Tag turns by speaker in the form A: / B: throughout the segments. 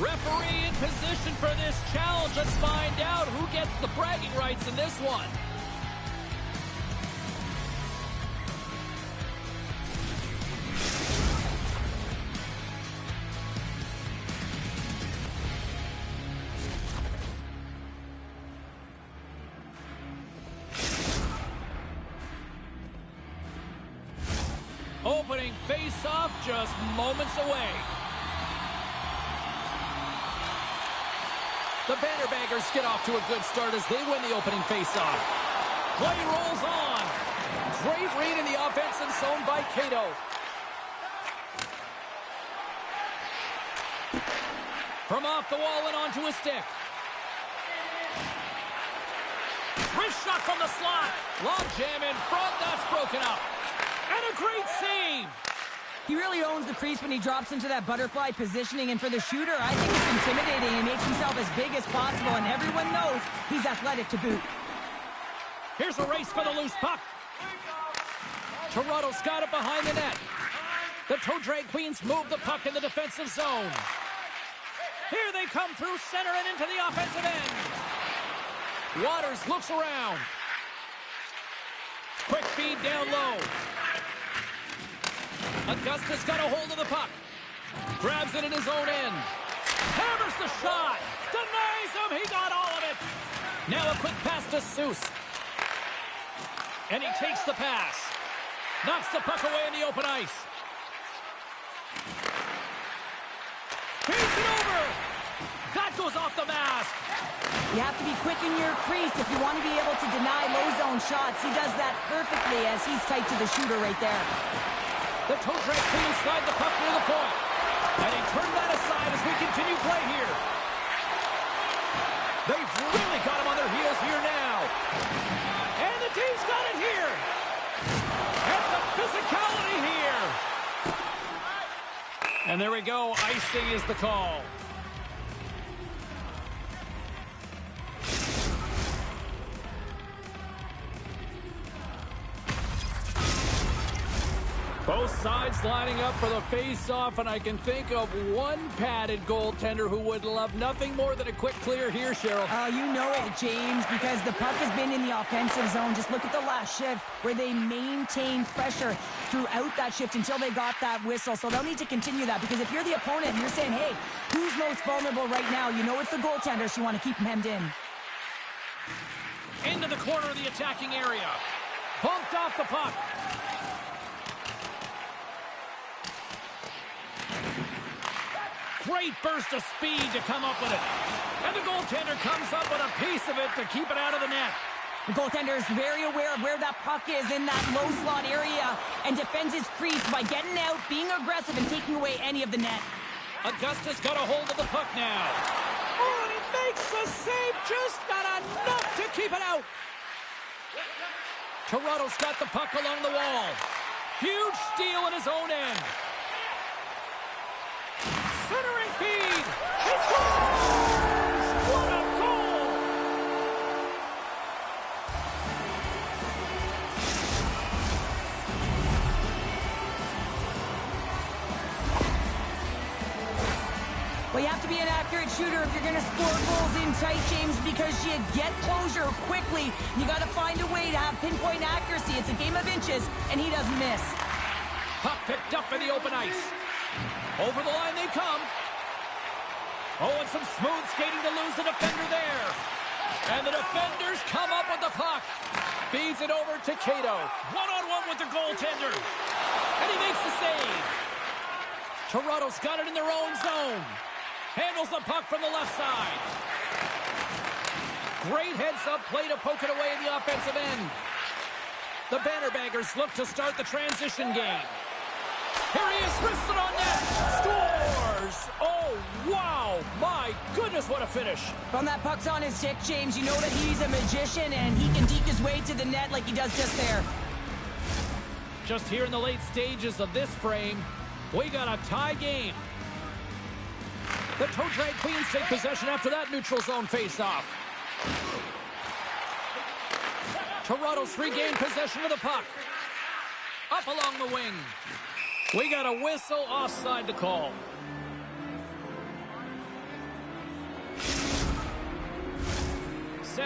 A: Referee in position for this challenge. Let's find out who gets the bragging rights in this one. Opening face-off just moments away. The Bannerbaggers get off to a good start as they win the opening face-off. Play rolls on. Great read in the offensive zone by Cato. From off the wall and onto a stick. Wrist shot from the slot. Long jam in front. That's broken up. And a great save.
B: He really owns the crease when he drops into that butterfly positioning, and for the shooter, I think it's intimidating. He makes himself as big as possible, and everyone knows he's athletic to boot.
A: Here's a race for the loose puck. Toronto's got it behind the net. The Toe Drag Queens move the puck in the defensive zone. Here they come through center and into the offensive end. Waters looks around. Quick feed down low. Augusta's got a hold of the puck. Grabs it in his own end. Hammers the shot. Denies him. He got all of it. Now a quick pass to Seuss. And he takes the pass. Knocks the puck away in the open ice. Feeds it over. That goes off the mask.
B: You have to be quick in your crease if you want to be able to deny low zone shots. He does that perfectly as he's tight to the shooter right there.
A: The Toe Drag Queens slide the puck near the point. And they turn that aside as we continue play here. They've really got him on their heels here now. And the team's got it here. And some physicality here. And there we go. Icing is the call. Both sides lining up for the face-off, and I can think of one padded goaltender who would love nothing more than a quick clear here, Cheryl.
B: Oh, you know it, James, because the puck has been in the offensive zone. Just look at the last shift where they maintained pressure throughout that shift until they got that whistle. So they'll need to continue that, because if you're the opponent and you're saying, hey, who's most vulnerable right now? You know it's the goaltender, so you want to keep him hemmed in.
A: Into the corner of the attacking area. Bumped off the puck. Great burst of speed to come up with it. And the goaltender comes up with a piece of it to keep it out of the net.
B: The goaltender is very aware of where that puck is in that low slot area and defends his crease by getting out, being aggressive, and taking away any of the net.
A: Augusta's got a hold of the puck now. Oh, and he makes the save. Just not enough to keep it out. Toronto's got the puck along the wall. Huge steal in his own end. Centering feed. He scores! What a goal!
B: Well, you have to be an accurate shooter if you're going to score goals in tight, James, because you get closure quickly. You got to find a way to have pinpoint accuracy. It's a game of inches, and he doesn't miss.
A: Puck picked up in the open ice. Over the line they come. Oh, and some smooth skating to lose the defender there. And the defenders come up with the puck. Feeds it over to Cato. One-on-one with the goaltender. And he makes the save. Toronto's got it in their own zone. Handles the puck from the left side. Great heads-up play to poke it away in the offensive end. The Bannerbaggers look to start the transition game. Here he is, wrists it on net. Scores! Oh, wow! My goodness, what a finish.
B: From that puck's on his stick, James, you know that he's a magician and he can deke his way to the net like he does just there.
A: Just here in the late stages of this frame, we got a tie game. The Toe Drag Queens take possession after that neutral zone face-off. Toronto's regained possession of the puck. Up along the wing. We got a whistle offside to call.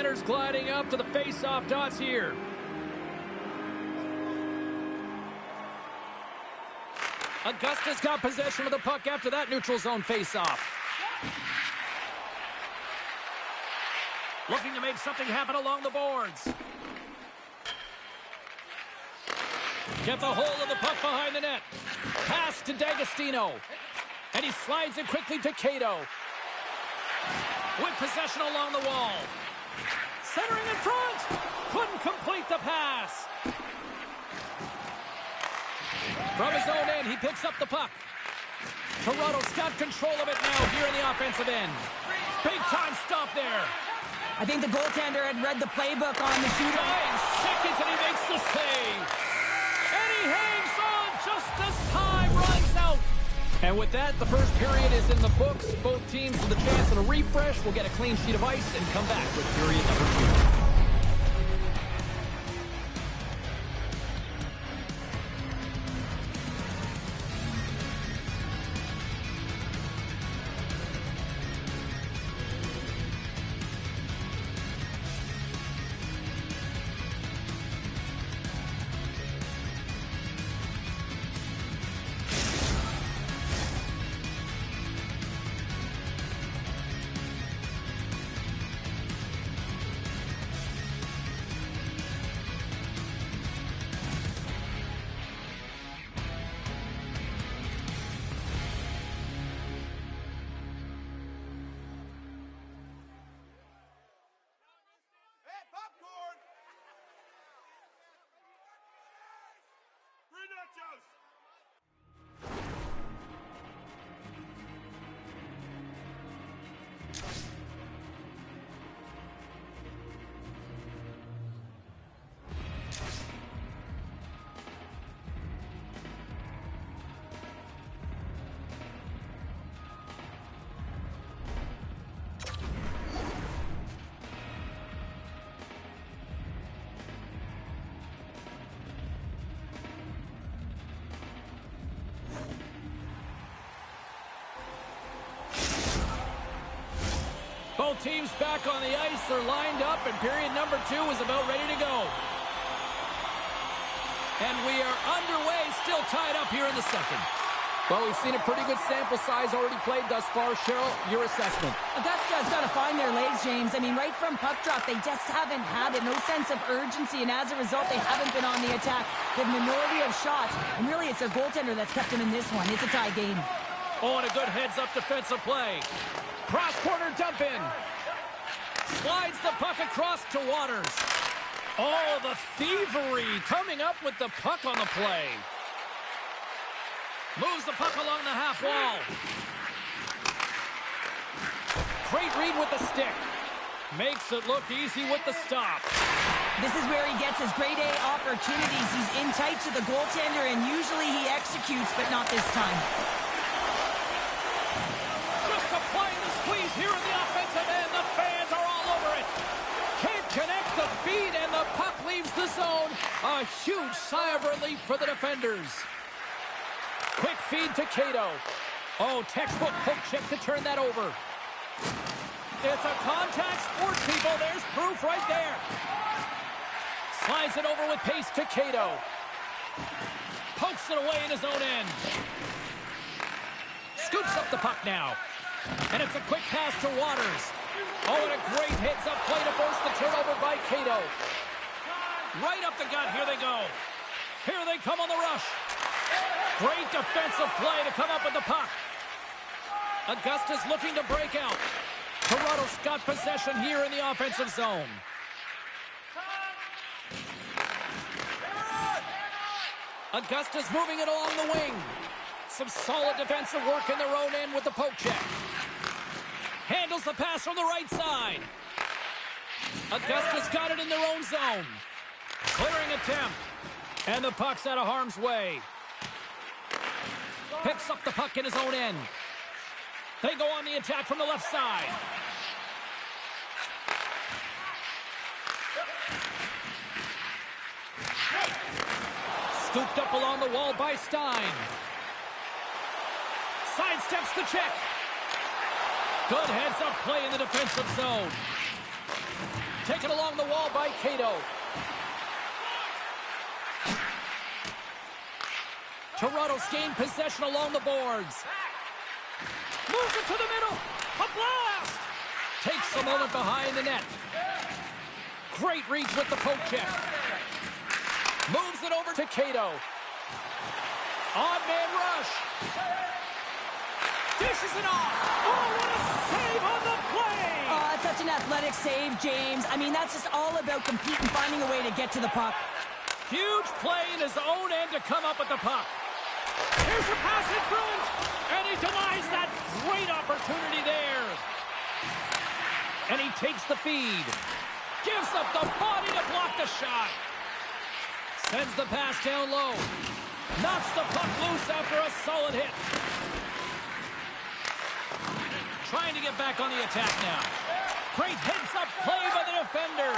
A: Runners gliding up to the face-off dots here. Augusta's got possession of the puck after that neutral zone face-off. Looking to make something happen along the boards. Gets a hold of the puck behind the net. Pass to D'Agostino. And he slides it quickly to Cato. With possession along the wall. Centering in front. Couldn't complete the pass. From his own end, he picks up the puck. Toronto's got control of it now here in the offensive end. Big time stop there.
B: I think the goaltender had read the playbook on the shooter.
A: 9 seconds and he makes the save. And he hangs on just as time runs out. And with that, the first period is in the books. Both teams with a chance at a refresh will get a clean sheet of ice and come back with period number 2. Both teams back on the ice. They're lined up, and period number 2 is about ready to go. And we are underway, still tied up here in the second. Well, we've seen a pretty good sample size already played thus far. Cheryl, your assessment.
B: Augusta's got to find their legs, James. I mean, right from puck drop, they just haven't had it. No sense of urgency, and as a result, they haven't been on the attack. The minority of shots, and really it's their goaltender that's kept them in this one. It's a tie game.
A: Oh, and a good heads-up defensive play. Cross-corner dump in. Slides the puck across to Waters. Oh, the thievery coming up with the puck on the play. Moves the puck along the half wall. Great read with the stick. Makes it look easy with the stop.
B: This is where he gets his grade A opportunities. He's in tight to the goaltender, and usually he executes, but not this time.
A: Just applying the squeeze here in the offensive end. The fans are all over it. Can't connect the feed, and the puck leaves the zone. A huge sigh of relief for the defenders. Quick feed to Cato. Oh, textbook poke check to turn that over. It's a contact sport, people. There's proof right there. Slides it over with pace to Cato. Pokes it away in his own end. Scoops up the puck now. And it's a quick pass to Waters. Oh, and a great heads-up play to force the turnover by Cato. Right up the gut. Here they go. Here they come on the rush. Great defensive play to come up with the puck. Augusta's looking to break out. Toronto's got possession here in the offensive zone. Augusta's moving it along the wing. Some solid defensive work in their own end with the poke check. Handles the pass from the right side. Augusta's got it in their own zone. Clearing attempt. And the puck's out of harm's way. Picks up the puck in his own end. They go on the attack from the left side. Scooped up along the wall by Stein. Sidesteps the check. Good heads-up play in the defensive zone. Taken along the wall by Cato. Toronto's gained possession along the boards. Moves it to the middle. A blast! Takes a moment behind the net. Great reach with the poke check. Moves it over to Cato. Odd man rush. Dishes it off. Oh, what a save on the play!
B: Oh, that's such an athletic save, James. I mean, that's just all about competing, finding a way to get to the puck.
A: Huge play in his own end to come up with the puck. Here's a pass in front, and he denies that great opportunity there. And he takes the feed. Gives up the body to block the shot. Sends the pass down low. Knocks the puck loose after a solid hit. Trying to get back on the attack now. Great heads-up play by the defender.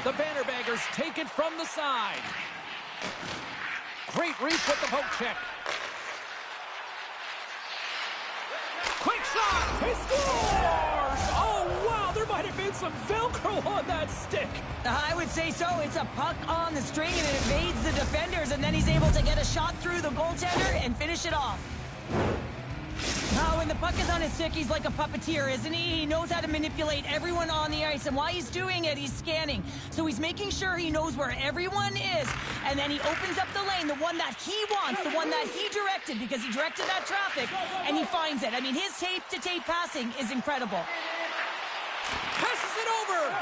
A: The Bannerbaggers take it from the side. Great reach with the poke check. Quick shot! He scores! Oh, wow! There might have been some Velcro on that stick.
B: I would say so. It's a puck on the string, and it evades the defenders, and then he's able to get a shot through the goaltender and finish it off. Oh, when the puck is on his stick, he's like a puppeteer, isn't he? He knows how to manipulate everyone on the ice, and while he's doing it, he's scanning. So he's making sure he knows where everyone is, and then he opens up the lane, the one that he wants, the one that he directed, because he directed that traffic, and he finds it. I mean, his tape-to-tape passing is incredible.
A: Passes it over!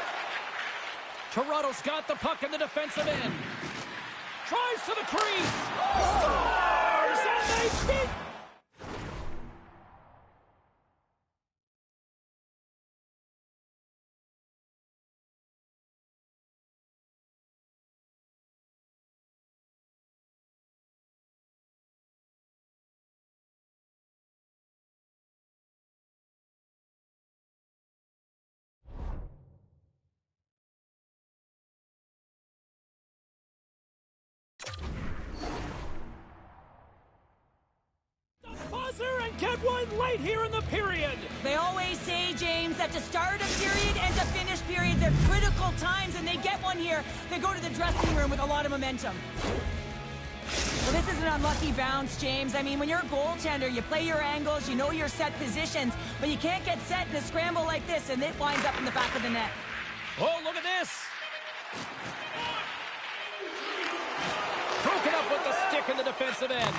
A: Toronto's got the puck in the defensive end. Tries to the crease. Scores! And they beat... and get one late here in the period.
B: They always say, James, that to start a period and to finish periods are critical times, and they get one here. They go to the dressing room with a lot of momentum. Well, this is an unlucky bounce, James. I mean, when you're a goaltender, you play your angles, you know your set positions, but you can't get set in a scramble like this, and it winds up in the back of the net.
A: Oh, look at this. Broken up with the stick in the defensive end.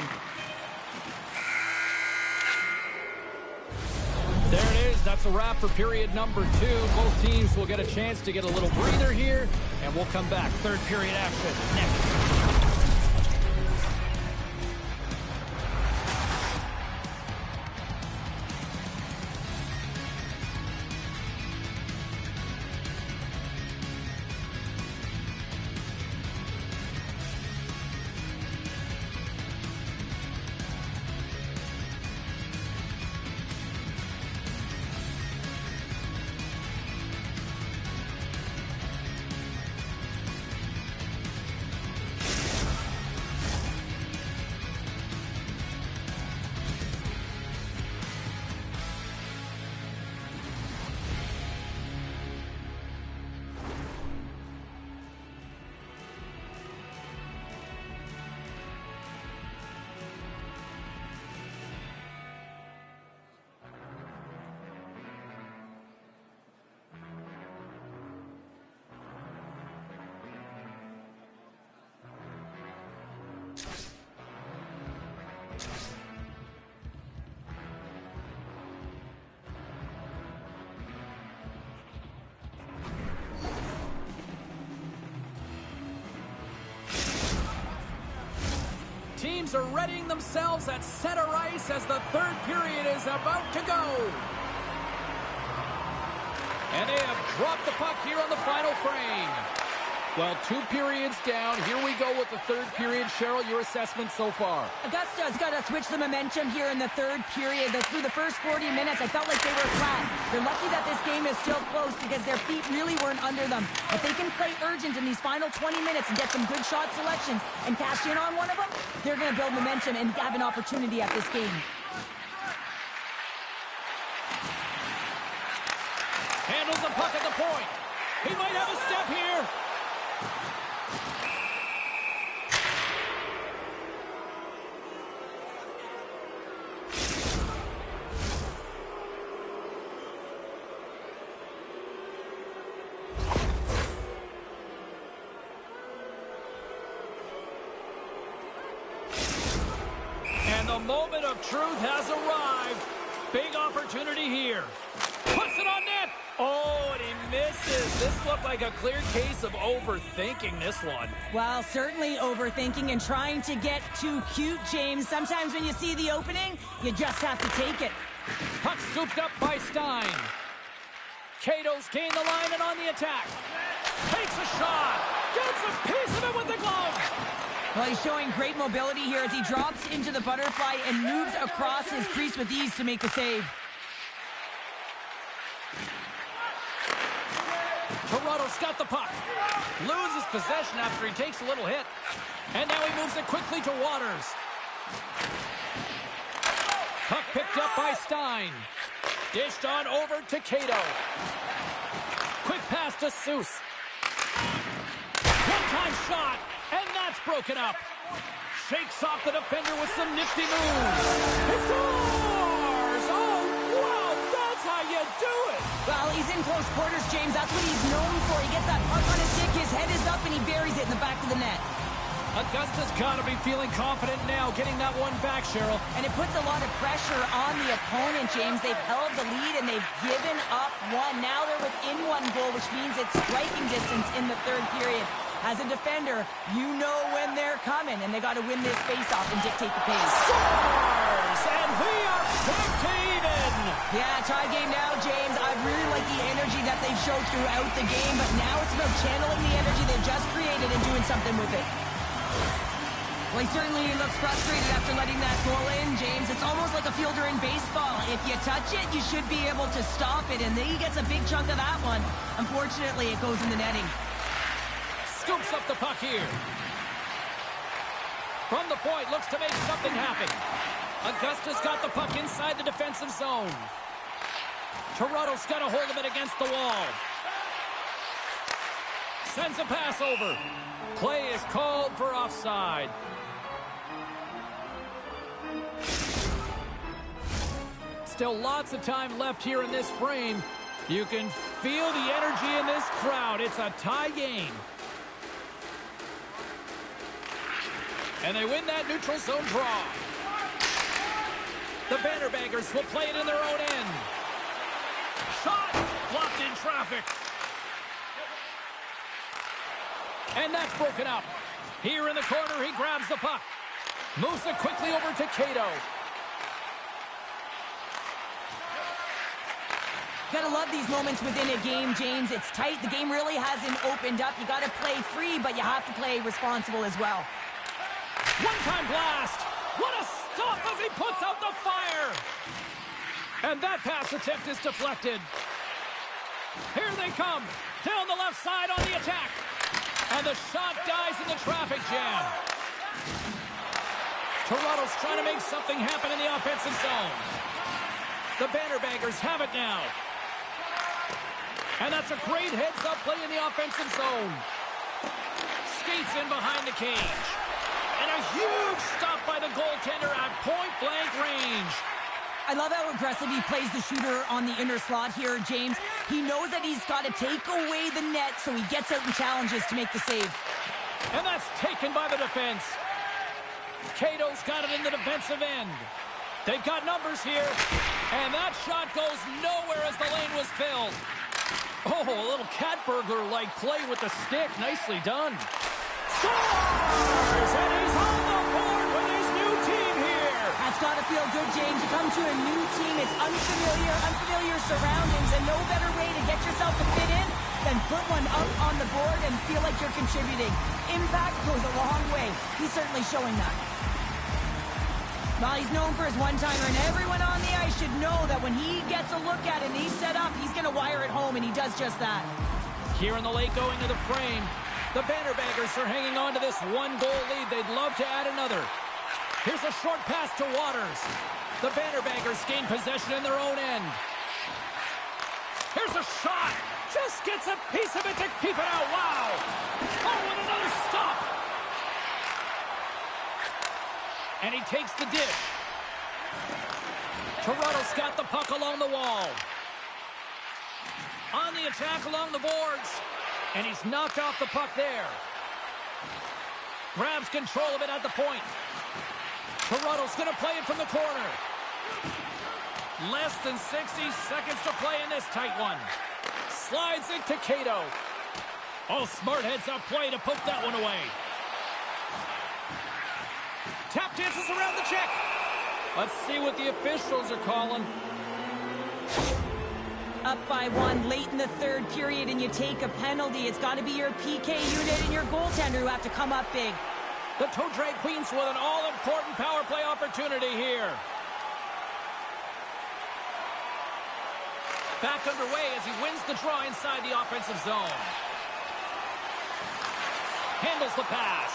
A: There it is. That's a wrap for period number 2. Both teams will get a chance to get a little breather here, and we'll come back. Third period action next. Teams are readying themselves at center ice as the third period is about to go. And they have dropped the puck here on the final frame. Well, 2 periods down. Here we go with the third period. Cheryl, your assessment so far?
B: Augusta's got to switch the momentum here in the third period. Through the first 40 minutes, I felt like they were flat. They're lucky that this game is still close because their feet really weren't under them. If they can play urgent in these final 20 minutes and get some good shot selections and cash in on one of them, they're going to build momentum and have an opportunity at this game.
A: Handles the puck at the point. He might have a step here. And the moment of truth has arrived. Big opportunity here. Puts it on net. Oh, and he misses. This looked like a clear case of overthinking this one.
B: Well, certainly overthinking and trying to get too cute, James. Sometimes when you see the opening, you just have to take it.
A: Puck scooped up by Stein. Cato's gained the line and on the attack. Takes a shot. Gets a piece of it with the glove.
B: Well, he's showing great mobility here as he drops into the butterfly and moves across his crease with ease to make the save.
A: Toronto's got the puck. Loses possession after he takes a little hit. And now he moves it quickly to Waters. Puck picked up by Stein. Dished on over to Cato. Quick pass to Seuss. One-time shot, and that's broken up. Shakes off the defender with some nifty moves. He scores! Oh, wow, that's how you do it!
B: Well, he's in close quarters, James. That's what he's known for. He gets that puck on his stick, his head is up, and he buries it in the back of the net.
A: Augusta's got to be feeling confident now, getting that one back, Cheryl.
B: And it puts a lot of pressure on the opponent, James. They've held the lead, and they've given up one. Now they're within one goal, which means it's striking distance in the third period. As a defender, you know when they're coming, and they got to win this face-off and dictate the pace.
A: Scores! And we are back to even!
B: Yeah, tie game now, James. I really like the energy that they've showed throughout the game, but now it's about channeling the energy they've just created and doing something with it. Well, he certainly looks frustrated after letting that goal in, James. It's almost like a fielder in baseball. If you touch it, you should be able to stop it, and then he gets a big chunk of that one. Unfortunately, it goes in the netting.
A: Scoops up the puck here. From the point, looks to make something happen. Augusta's got the puck inside the defensive zone. Toronto's got a hold of it against the wall. Sends a pass over. Play is called for offside. Still lots of time left here in this frame. You can feel the energy in this crowd. It's a tie game. And they win that neutral zone draw. The Bannerbaggers will play it in their own end. Shot! Blocked in traffic. And that's broken up. Here in the corner, he grabs the puck. Moves it quickly over to Cato.
B: Gotta love these moments within a game, James. It's tight. The game really hasn't opened up. You gotta play free, but you have to play responsible as well.
A: One-time blast. What a stop as he puts out the fire. And that pass attempt is deflected. Here they come. Down the left side on the attack. And the shot dies in the traffic jam. Toronto's trying to make something happen in the offensive zone. The Bannerbaggers have it now. And that's a great heads-up play in the offensive zone. Skates in behind the cage. And a huge stop by the goaltender at point-blank range.
B: I love how aggressive he plays the shooter on the inner slot here, James. He knows that he's got to take away the net, so he gets out and challenges to make the save.
A: And that's taken by the defense. Cato's got it in the defensive end. They've got numbers here. And that shot goes nowhere as the lane was filled. Oh, a little cat burglar-like play with the stick. Nicely done. Scores! And he's on the board with his new team here.
B: That's got to feel good, James. You come to a new team, it's unfamiliar surroundings, and no better way to get yourself to fit in than put one up on the board and feel like you're contributing. Impact goes a long way. He's certainly showing that. Well, he's known for his one-timer, and everyone on the ice should know that when he gets a look at it and he's set up, he's going to wire it home, and he does just that.
A: Here in the late going to the frame, the Bannerbaggers are hanging on to this one-goal lead. They'd love to add another. Here's a short pass to Waters. The Bannerbaggers gain possession in their own end. Here's a shot. Just gets a piece of it to keep it out. Wow. Oh, and another stop. And he takes the dish. Toronto's got the puck along the wall. On the attack along the boards. And he's knocked off the puck there. Grabs control of it at the point. Toronto's going to play it from the corner. Less than 60 seconds to play in this tight one. Slides it to Cato. Oh, smart heads-up play to poke that one away. Tap dances around the check. Let's see what the officials are calling.
B: Up by one late in the third period and you take a penalty. It's got to be your PK unit and your goaltender who have to come up big.
A: The Toe-Drag Queens with an all-important power play opportunity here. Back underway as he wins the draw inside the offensive zone. Handles the pass.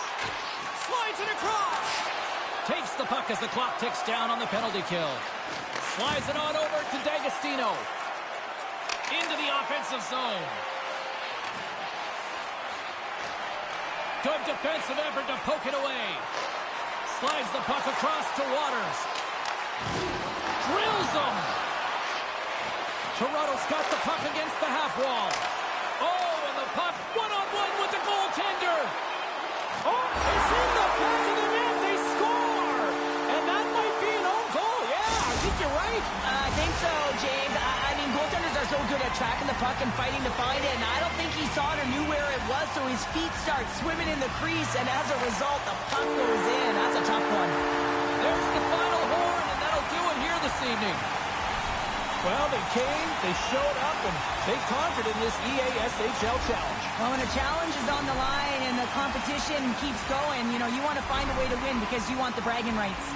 A: Slides it across. Takes the puck as the clock ticks down on the penalty kill. Slides it on over to D'Agostino. Into the offensive zone. Good defensive effort to poke it away. Slides the puck across to Waters. Drills him. Toronto's got the puck against the half wall. Oh, and the puck one-on-one with the goaltender. Oh, it's in the back of the net. They score. And that might be an own goal. Yeah, I think you're right.
B: I think so, James. I mean, goaltenders are so good at tracking the puck and fighting to find it, and I don't think he saw it or knew where it was, so his feet start swimming in the crease, and as a result, the puck goes in. That's a tough one.
A: There's the final horn, and that'll do it here this evening. Well, they came, they showed up, and they conquered in this EASHL challenge.
B: Well, when a challenge is on the line and the competition keeps going, you know, you want to find a way to win because you want the bragging rights.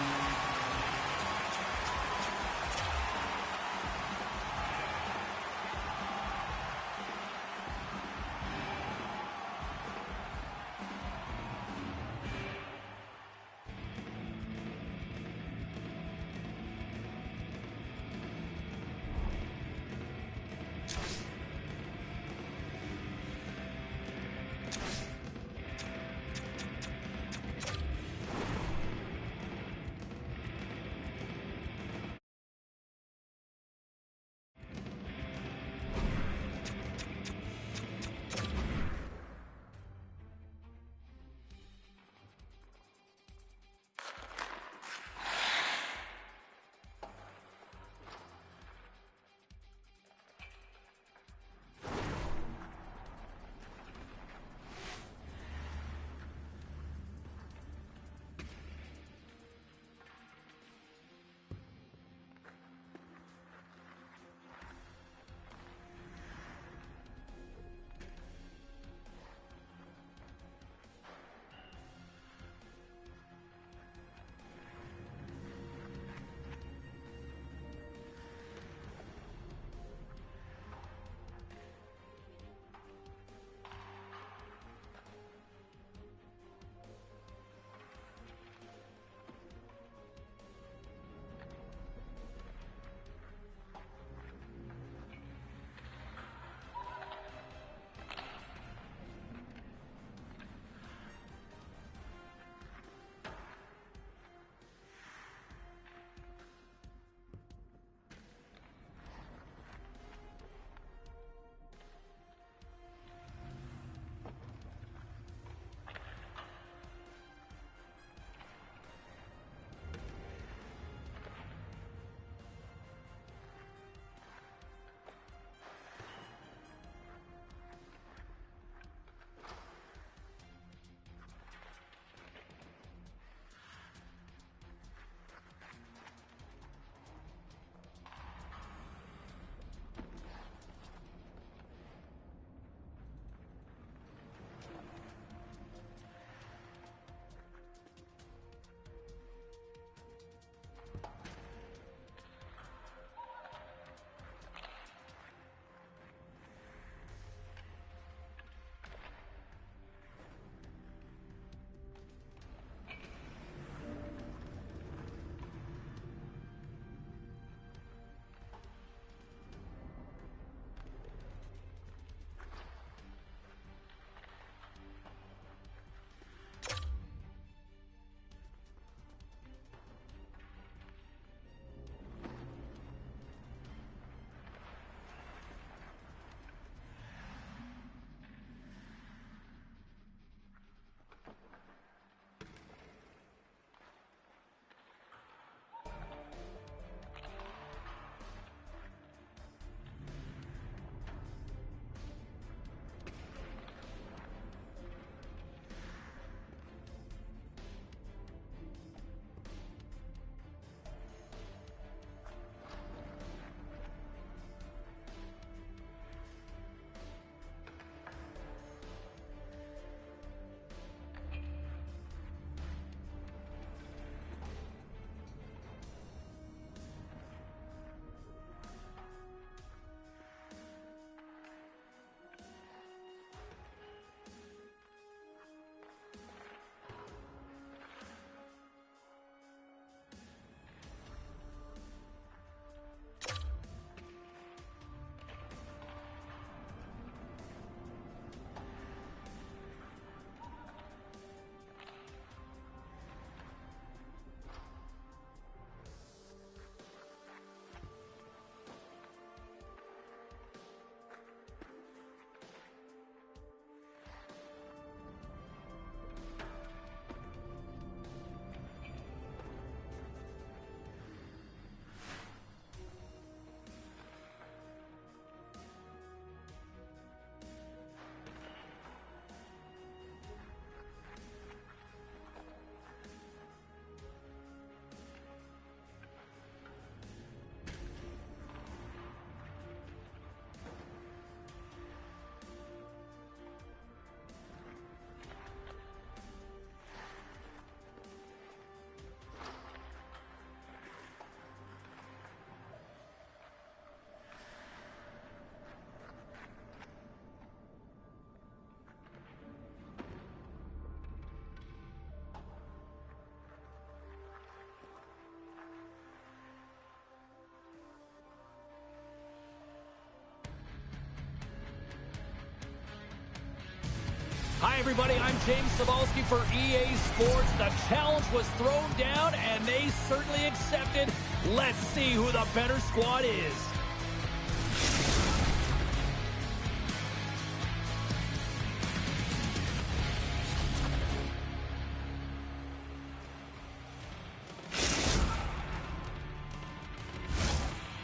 A: Hi, everybody. I'm James Cebulski for EA Sports. The challenge was thrown down, and they certainly accepted. Let's see who the better squad is.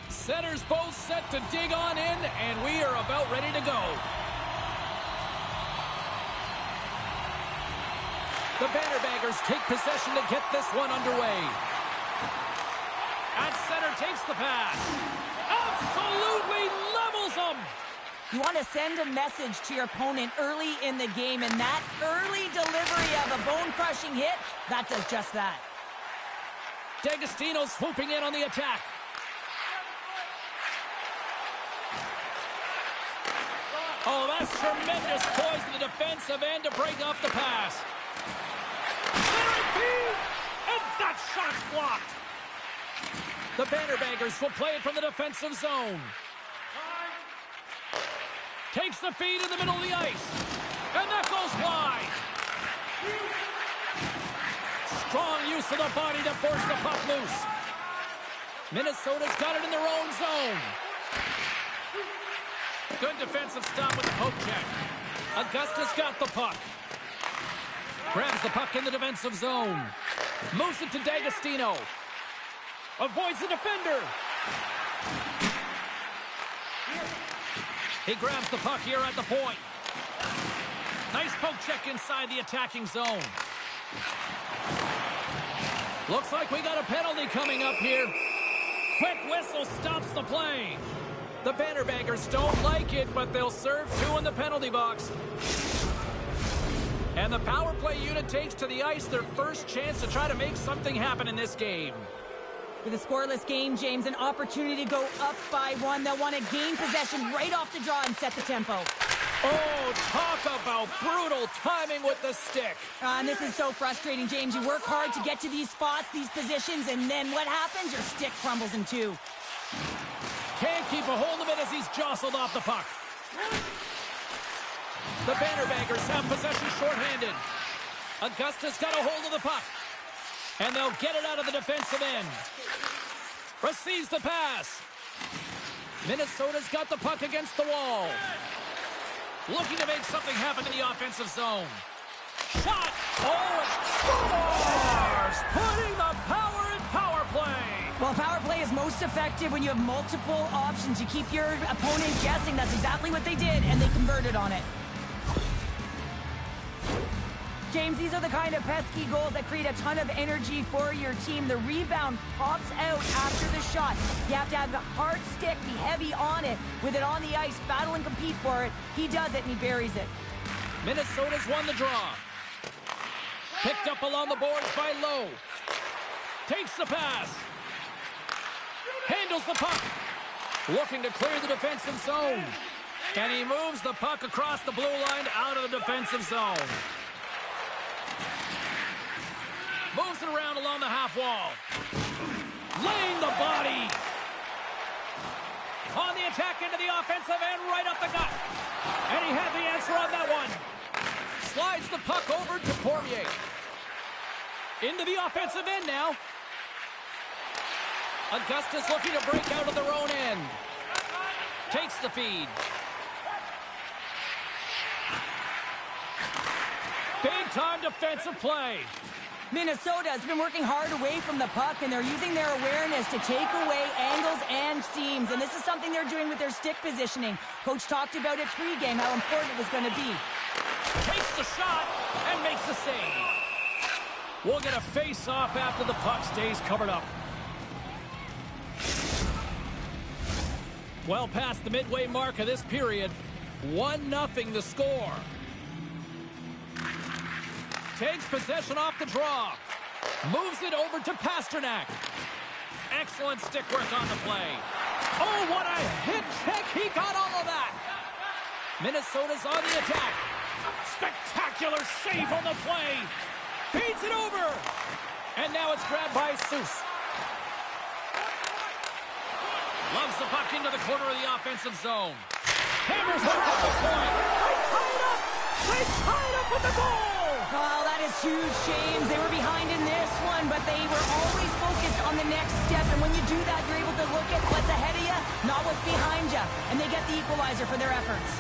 A: Centers both set to dig on in, and we are about ready to go. The Bannerbaggers take possession to get this one underway. At center takes the pass. Absolutely levels them.
B: You want to send a message to your opponent early in the game, and that early delivery of a bone-crushing hit, that does just that.
A: D'Agostino swooping in on the attack. Oh, that's tremendous poise in the defensive end to break off the pass. And that shot's blocked. The Bannerbaggers will play it from the defensive zone. Takes the feed in the middle of the ice. And that goes wide. Strong use of the body to force the puck loose. Minnesota's got it in their own zone. Good defensive stop with the poke check. Augusta's got the puck. Grabs the puck in the defensive zone. Moves it to D'Agostino. Avoids the defender. He grabs the puck here at the point. Nice poke check inside the attacking zone. Looks like we got a penalty coming up here. Quick whistle stops the play. The Bannerbaggers don't like it, but they'll serve two in the penalty box. And the power play unit takes to the ice their first chance to try to make something happen in this game.
B: With a scoreless game, James, an opportunity to go up by one. They'll want to gain possession right off the draw and set the tempo.
A: Oh, talk about brutal timing with the stick.
B: And this is so frustrating, James. You work hard to get to these spots, these positions, and then what happens? Your stick crumbles in two.
A: Can't keep a hold of it as he's jostled off the puck. The Bannerbaggers have possession shorthanded. Augusta's got a hold of the puck. And they'll get it out of the defensive end. Receives the pass. Minnesota's got the puck against the wall. Looking to make something happen in the offensive zone. Shot! Oh, it scores! Putting the power in power play.
B: Well, power play is most effective when you have multiple options. You keep your opponent guessing. That's exactly what they did, and they converted on it. James, these are the kind of pesky goals that create a ton of energy for your team. The rebound pops out after the shot. You have to have a hard stick, be heavy on it, with it on the ice, battle and compete for it. He does it, and he buries it.
A: Minnesota's won the draw. Picked up along the boards by Lowe. Takes the pass. Handles the puck. Looking to clear the defensive zone. And he moves the puck across the blue line out of the defensive zone. Moves it around along the half wall. Laying the body. On the attack into the offensive end, right up the gut. And he had the answer on that one. Slides the puck over to Poirier. Into the offensive end now. Augusta's looking to break out of their own end. Takes the feed. Big-time defensive play.
B: Minnesota has been working hard away from the puck, and they're using their awareness to take away angles and seams. And this is something they're doing with their stick positioning. Coach talked about it pregame, how important it was going to be.
A: Takes the shot and makes the save. We'll get a face-off after the puck stays covered up. Well past the midway mark of this period, 1-0 the score. Takes possession off the draw. Moves it over to Pasternak. Excellent stick work on the play. Oh, what a hit check. He got all of that. Minnesota's on the attack. Spectacular save on the play. Feeds it over. And now it's grabbed by Seuss. Loves the puck into the corner of the offensive zone. Hammers it up the point. Tie it up. They tied up with the goal!
B: Oh, that is huge, James. They were behind in this one, but they were always focused on the next step. And when you do that, you're able to look at what's ahead of you, not what's behind you. And they get the equalizer for their efforts.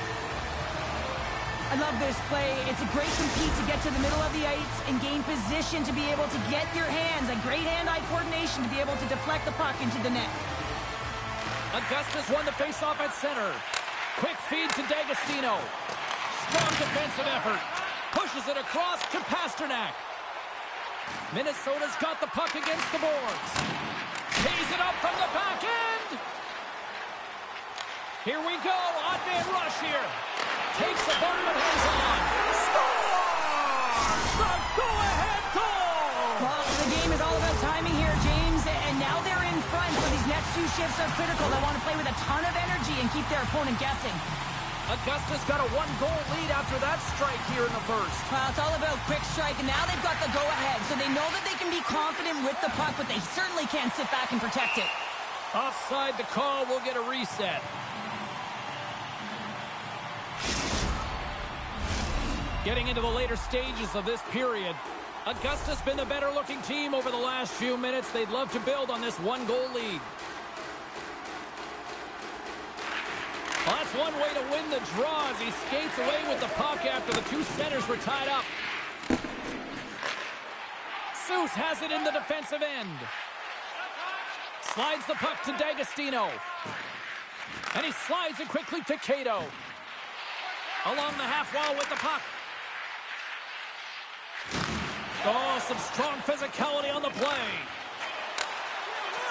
B: I love this play. It's a great compete to get to the middle of the ice and gain position to be able to get your hands, a great hand-eye coordination to be able to deflect the puck into the net.
A: Augustus won the faceoff at center. Quick feed to D'Agostino. Strong defensive effort. Pushes it across to Pasternak. Minnesota's got the puck against the boards. Tees it up from the back end. Here we go. Odd man rush here. Takes the bump and hangs on. Scores! The go-ahead goal!
B: Well, the game is all about timing here, James. And now they're in front, so these next two shifts are critical. They want to play with a ton of energy and keep their opponent guessing.
A: Augusta's got a one-goal lead after that strike here in the first.
B: Well, it's all about quick strike, and now they've got the go-ahead. So they know that they can be confident with the puck, but they certainly can't sit back and protect it.
A: Offside the call, we'll get a reset. Getting into the later stages of this period, Augusta's been the better-looking team over the last few minutes. They'd love to build on this one-goal lead. Well, that's one way to win the draw as he skates away with the puck after the two centers were tied up. Seuss has it in the defensive end. Slides the puck to D'Agostino. And he slides it quickly to Cato. Along the half wall with the puck. Oh, some strong physicality on the play.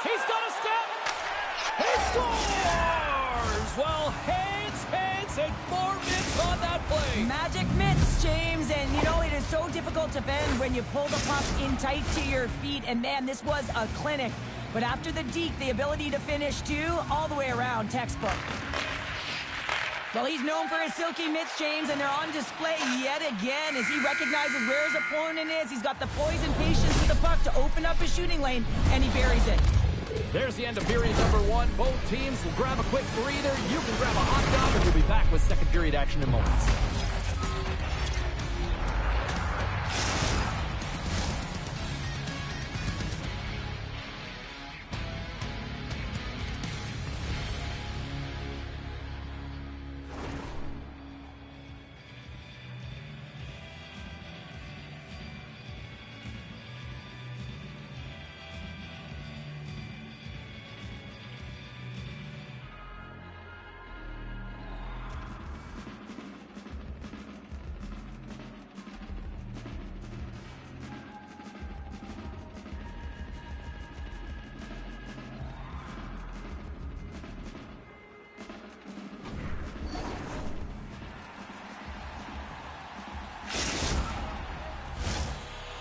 A: He's got a step. He scores! Well, heads, and 4 mitts on that play.
B: Magic mitts, James, and you know, it is so difficult to bend when you pull the puck in tight to your feet, and man, this was a clinic. But after the deke, the ability to finish too, all the way around, textbook. Well, he's known for his silky mitts, James, and they're on display yet again as he recognizes where his opponent is. He's got the poise and patience with the puck to open up his shooting lane, and he buries it.
A: There's the end of period number 1. Both teams will grab a quick breather. You can grab a hot dog, and we'll be back with second period action in moments.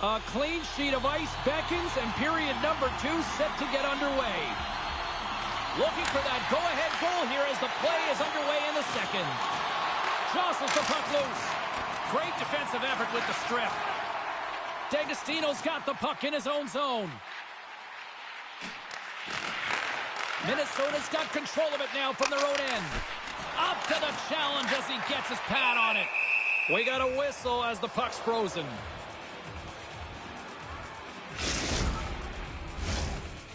A: A clean sheet of ice beckons, and period number 2 set to get underway. Looking for that go-ahead goal here as the play is underway in the second. Jostles the puck loose. Great defensive effort with the strip. D'Agostino's got the puck in his own zone. Minnesota's got control of it now from their own end. Up to the challenge as he gets his pad on it. We got a whistle as the puck's frozen.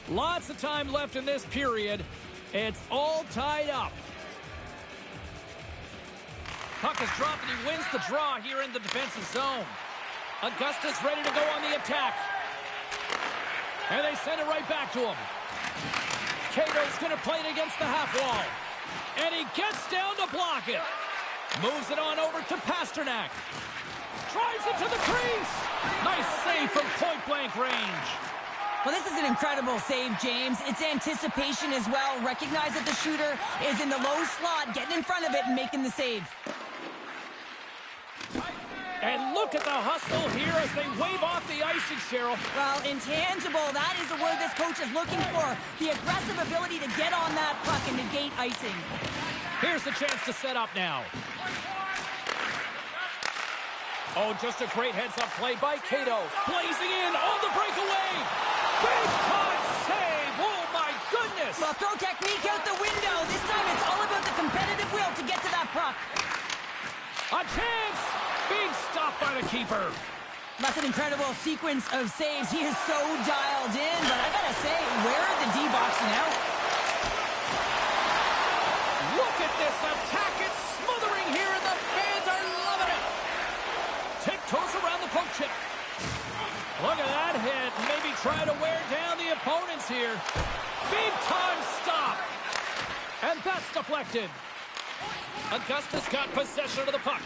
A: Lots of time left in this period. It's all tied up. Puck is dropped and he wins the draw here in the defensive zone. Augustus ready to go on the attack. And they send it right back to him. Cato's going to play it against the half wall. And he gets down to block it. Moves it on over to Pasternak. Drives it to the crease. Nice save from point-blank range.
B: Well, this is an incredible save, James. It's anticipation as well. Recognize that the shooter is in the low slot, getting in front of it and making the save.
A: And look at the hustle here as they wave off the icing, Cheryl.
B: Well, intangible, that is the word this coach is looking for. The aggressive ability to get on that puck and negate icing.
A: Here's the chance to set up now. Oh, just a great heads-up play by Cato. Blazing in on the breakaway. Big-time save. Oh, my goodness.
B: Well, throw technique out the window. This time it's all about the competitive will to get to that puck.
A: A chance. the keeper.
B: That's an incredible sequence of saves. He is so dialed in, but I gotta say, where are the D-boxing out?
A: Look at this attack. It's smothering here, and the fans are loving it. Tiptoes around the poke chip. Look at that hit. Maybe try to wear down the opponents here. Big time stop. And that's deflected. Augusta's got possession of the puck.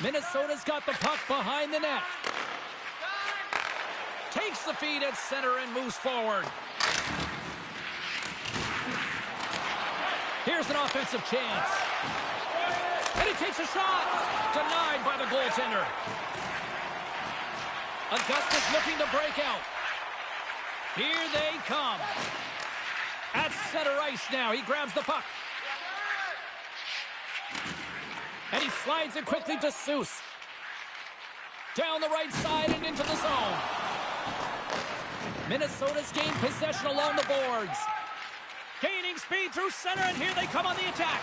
A: Minnesota's got the puck behind the net. Takes the feed at center and moves forward. Here's an offensive chance. And he takes a shot. Denied by the goaltender. Augusta's looking to break out. Here they come. At center ice now. He grabs the puck. And he slides it quickly to Seuss. Down the right side and into the zone. Minnesota's gained possession along the boards. Gaining speed through center, and here they come on the attack.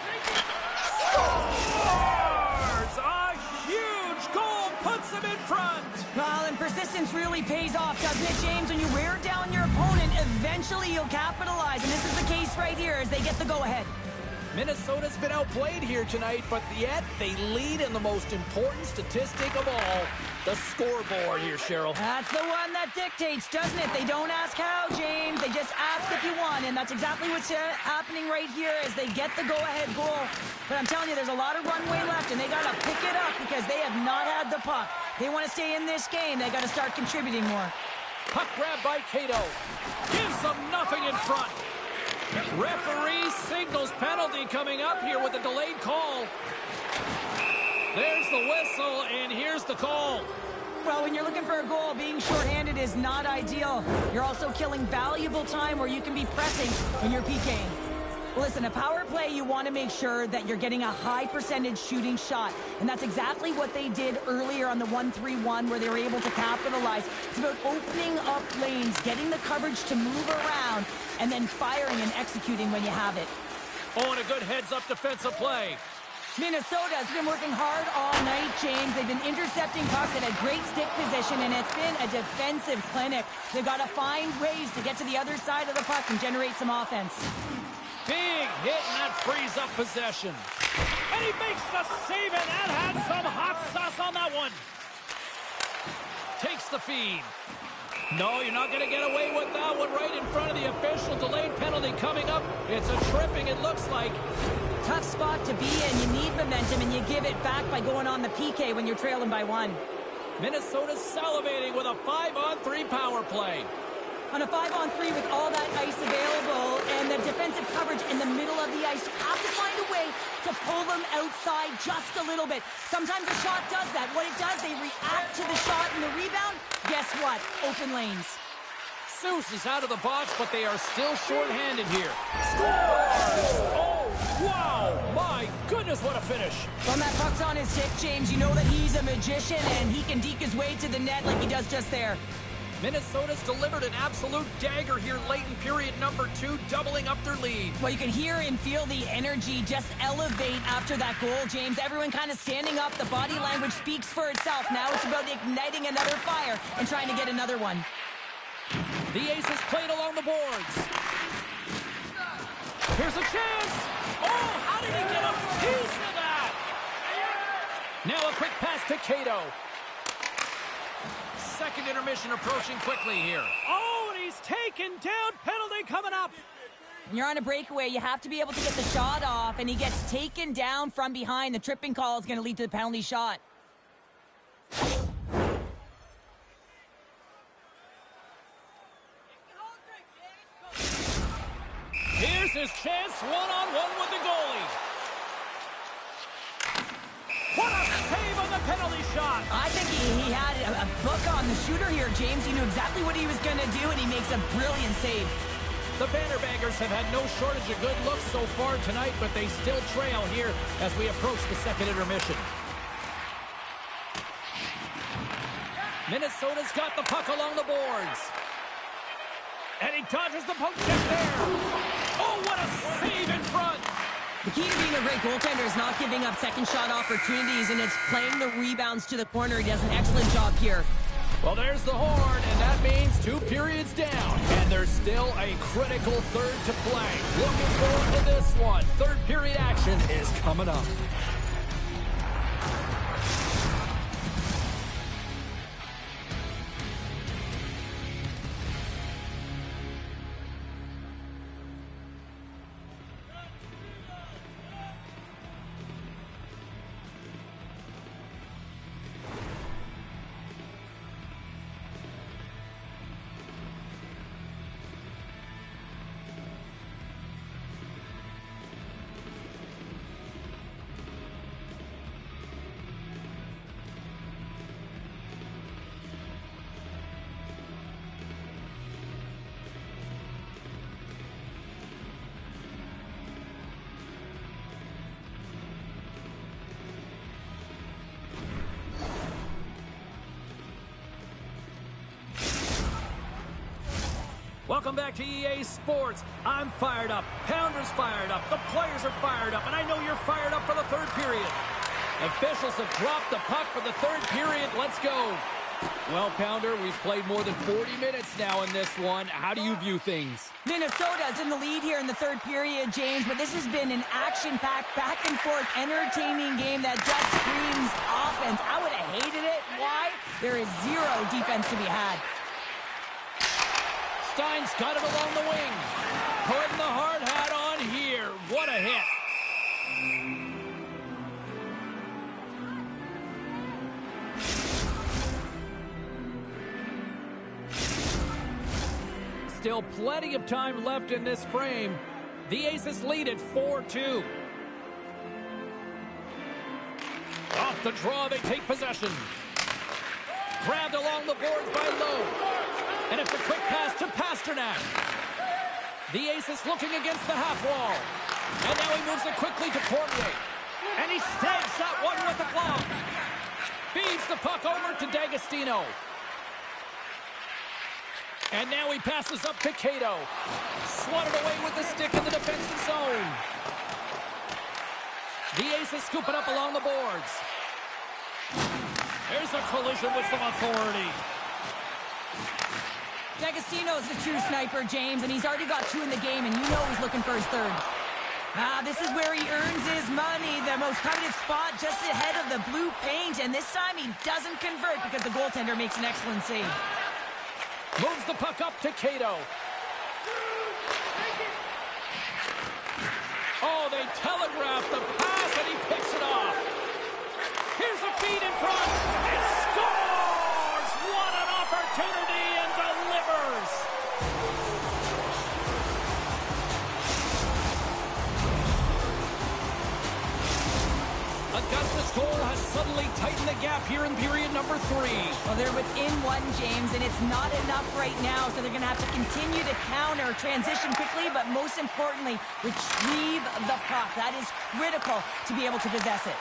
A: Scores! A huge goal puts them in front.
B: Well, and persistence really pays off, doesn't it, James? When you wear down your opponent, eventually you'll capitalize. And this is the case right here as they get the go-ahead.
A: Minnesota's been outplayed here tonight, but yet they lead in the most important statistic of all, the scoreboard here, Cheryl.
B: That's the one that dictates, doesn't it? They don't ask how, James. They just ask if you won, and that's exactly what's happening right here as they get the go-ahead goal. But I'm telling you, there's a lot of runway left, and they got to pick it up because they have not had the puck. They want to stay in this game. They got to start contributing more.
A: Puck grab by Cato. Gives them nothing in front. Referee signals penalty coming up here with a delayed call. There's the whistle, and here's the call.
B: Well, when you're looking for a goal, being shorthanded is not ideal. You're also killing valuable time where you can be pressing when you're PKing. Listen, a power play, you want to make sure that you're getting a high percentage shooting shot. And that's exactly what they did earlier on the 1-3-1 where they were able to capitalize. It's about opening up lanes, getting the coverage to move around, and then firing and executing when you have it.
A: Oh, and a good heads-up defensive play.
B: Minnesota has been working hard all night, James. They've been intercepting pucks at a great stick position, and it's been a defensive clinic. They've got to find ways to get to the other side of the puck and generate some offense.
A: Big hit, and that frees up possession. And he makes the save, and that had some hot sauce on that one. Takes the feed. No, you're not going to get away with that one right in front of the official. Delayed penalty coming up. It's a tripping, it looks like.
B: Tough spot to be in. You need momentum, and you give it back by going on the PK when you're trailing by 1.
A: Minnesota's salivating with a 5-on-3 power play.
B: On a 5-on-3 with all that ice available and the defensive coverage in the middle of the ice, you have to find a way to pull them outside just a little bit. Sometimes the shot does that. What it does, they react to the shot and the rebound. Guess what? Open lanes.
A: Seuss is out of the box, but they are still shorthanded here. Scores! Oh, wow! My goodness, what a finish.
B: When that puck's on his stick, James, you know that he's a magician and he can deke his way to the net like he does just there.
A: Minnesota's delivered an absolute dagger here late in period number 2, doubling up their lead.
B: Well, you can hear and feel the energy just elevate after that goal, James. Everyone kind of standing up. The body language speaks for itself. Now it's about igniting another fire and trying to get another one.
A: The Aces played along the boards. Here's a chance. Oh, how did he get a piece of that? Now a quick pass to Cato. Second intermission approaching quickly here. Oh, and he's taken down. Penalty coming up.
B: When you're on a breakaway, you have to be able to get the shot off, and he gets taken down from behind. The tripping call is going to lead to the penalty shot.
A: Here's his chance, one-on-one with the goalie. What a save on the penalty shot!
B: I think he had a book on the shooter here, James. He knew exactly what he was going to do, and he makes a brilliant save.
A: The Bannerbaggers have had no shortage of good looks so far tonight, but they still trail here as we approach the second intermission. Minnesota's got the puck along the boards. And he dodges the poke check there. Oh, what a save in front!
B: The key to being a great goaltender is not giving up second shot opportunities, and it's playing the rebounds to the corner. He does an excellent job here.
A: Well, there's the horn, and that means 2 periods down. And there's still a critical third to play. Looking forward to this one. Third period action is coming up. Welcome back to EA Sports. I'm fired up. Pounder's fired up. The players are fired up. And I know you're fired up for the third period. Officials have dropped the puck for the third period. Let's go. Well, Pounder, we've played more than 40 minutes now in this one. How do you view things?
B: Minnesota's in the lead here in the third period, James, but this has been an action-packed, back-and-forth, entertaining game that just screams offense. I would have hated it. Why? There is zero defense to be had.
A: Stein's got it along the wing. Putting the hard hat on here. What a hit. Still plenty of time left in this frame. The Aces lead at 4-2. Off the draw, they take possession. Grabbed along the boards by Lowe. And it's a quick pass to Pasternak. The Aces looking against the half wall. And now he moves it quickly to Poirier. And he snags that one with the glove. Feeds the puck over to D'Agostino. And now he passes up to Cato. Swatted away with the stick in the defensive zone. The Aces scooping up along the boards. There's a collision with some authority.
B: D'Agostino's a true sniper, James, and he's already got 2 in the game, and you know he's looking for his third. This is where he earns his money, the most coveted spot just ahead of the blue paint, and this time he doesn't convert because the goaltender makes an excellent save.
A: Moves the puck up to Cato. Oh, they telegraph the pass, and he picks it off. Here's a feed in front, and scores! What an opportunity, and delivers! Augusta's goal has suddenly tightened the gap here in period number 3.
B: Well, they're within 1, James, and it's not enough right now, so they're going to have to continue to counter, transition quickly, but most importantly, retrieve the puck. That is critical to be able to possess it.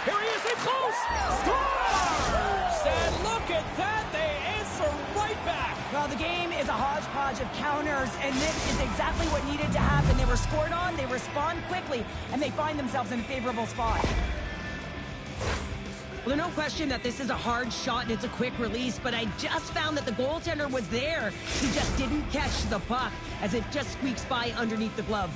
A: Here he is, in close! Scores! And look at that, they answer right back.
B: Well, the game is a hodgepodge of counters, and this is exactly what needed to happen. They were scored on, they respond quickly, and they find themselves in a favorable spot. Well, there's no question that this is a hard shot and it's a quick release, but I just found that the goaltender was there. He just didn't catch the puck as it just squeaks by underneath the glove.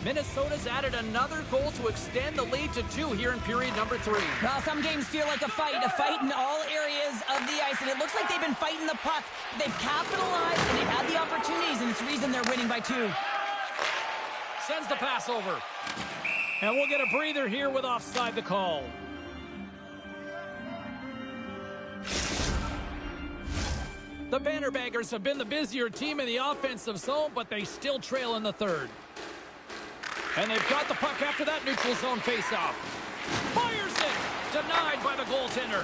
A: Minnesota's added another goal to extend the lead to 2 here in period number 3.
B: Well, some games feel like a fight in all areas of the ice, and it looks like they've been fighting the puck. They've capitalized, and they've had the opportunities, and it's the reason they're winning by 2.
A: Sends the pass over. And we'll get a breather here with offside the call. The Bannerbaggers have been the busier team in the offensive zone, but they still trail in the third. And they've got the puck after that neutral zone faceoff. Fires it! Denied by the goaltender.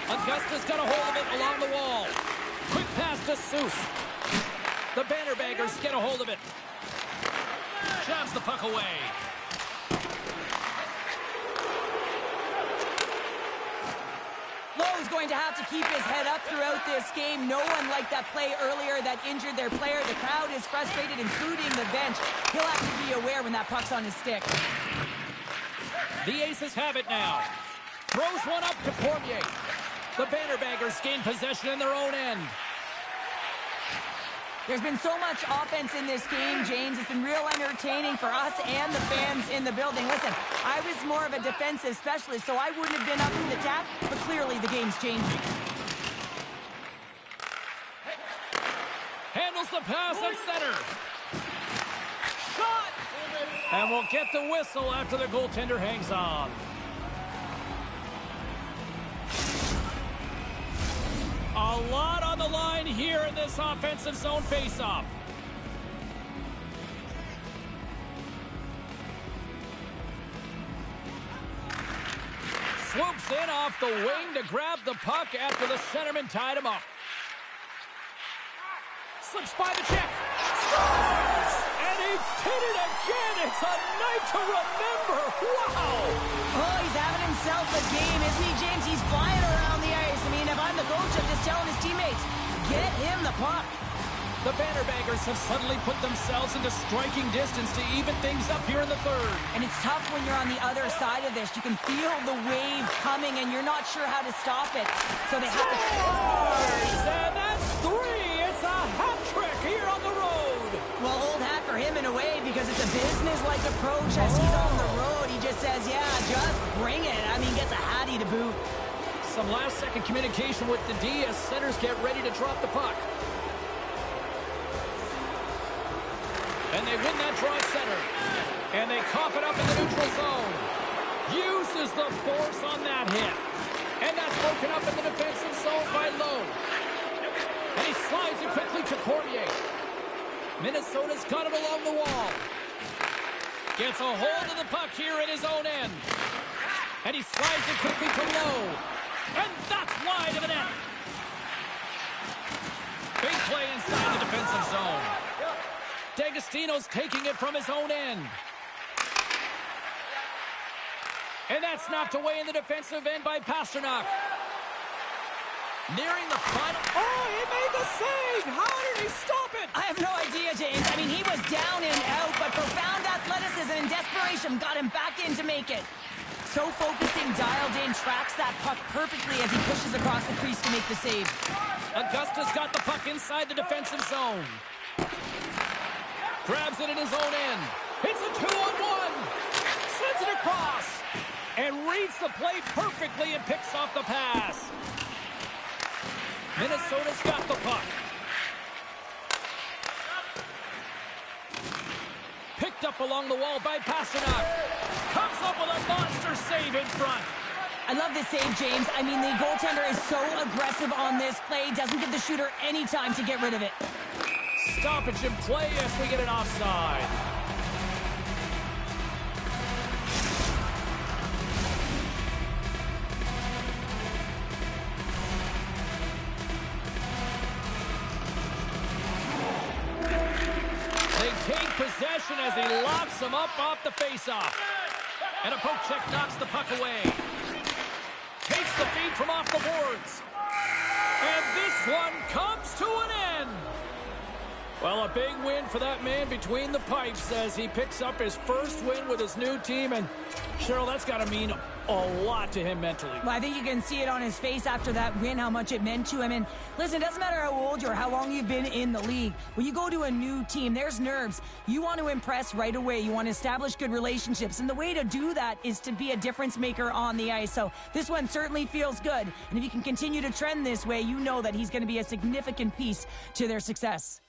A: Augusta's got a hold of it along the wall. Quick pass to Seuss. The Bannerbaggers get a hold of it. Jabs the puck away.
B: Lowe's going to have to keep his head up throughout this game. No one liked that play earlier that injured their player. The crowd is frustrated, including the bench. He'll have to be aware when that puck's on his stick.
A: The Aces have it now. Throws one up to Cormier. The Bannerbaggers gain possession in their own end.
B: There's been so much offense in this game, James. It's been real entertaining for us and the fans in the building. Listen, I was more of a defensive specialist, so I wouldn't have been up in the tap, but clearly the game's changing.
A: Handles the pass at center. Shot! And we'll get the whistle after the goaltender hangs on. A lot on the line here in this offensive zone faceoff. Swoops in off the wing to grab the puck after the centerman tied him up. Slips by the check. Scores! And he did it again. It's a night to remember. Wow!
B: Oh, he's having himself a game, isn't he, James? He's flying around the ice. I mean, if I'm the coach, I'm just telling his teammates, get him the puck.
A: The Bannerbaggers have suddenly put themselves into striking distance to even things up here in the third.
B: And it's tough when you're on the other side of this. You can feel the wave coming, and you're not sure how to stop it. So they have to...
A: And that's three! It's a hat trick here on the road!
B: Well, old hat for him in a way, because it's a business-like approach as he's on the road. He just says, yeah, just bring it. I mean, gets a hattie to boot.
A: Some last-second communication with the D as centers get ready to drop the puck. And they win that draw at center. And they cough it up in the neutral zone. Uses the force on that hit. And that's broken up in the defensive zone by Lowe. And he slides it quickly to Cormier. Minnesota's got it along the wall. Gets a hold of the puck here in his own end. And he slides it quickly to Lowe. And that's wide of the net. Big play inside the defensive zone. D'Agostino's taking it from his own end. And that's knocked away in the defensive end by Pasternak. Nearing the final... Oh, he made the save! How did he stop it?
B: I have no idea, James. I mean, he was down and out, but profound athleticism and desperation got him back in to make it. So focusing, dialed in, tracks that puck perfectly as he pushes across the crease to make the save.
A: Augusta's got the puck inside the defensive zone. Grabs it in his own end. Hits a 2-on-1. Sends it across. And reads the play perfectly and picks off the pass. Minnesota's got the puck. Picked up along the wall by Pasternak. Comes up with a monster save in front.
B: I love this save, James. I mean, the goaltender is so aggressive on this play. Doesn't give the shooter any time to get rid of it.
A: Stoppage in play as we get an offside. They take possession as he locks him up off the faceoff. And a poke check knocks the puck away. Takes the feed from off the boards. And this one comes to an end. Well, a big win for that man between the pipes as he picks up his first win with his new team. And, Cheryl, that's got to mean a lot to him mentally.
B: Well, I think you can see it on his face after that win, how much it meant to him. And listen, it doesn't matter how old you are, how long you've been in the league. When you go to a new team, there's nerves. You want to impress right away. You want to establish good relationships. And the way to do that is to be a difference maker on the ice. So this one certainly feels good. And if you can continue to trend this way, you know that he's going to be a significant piece to their success.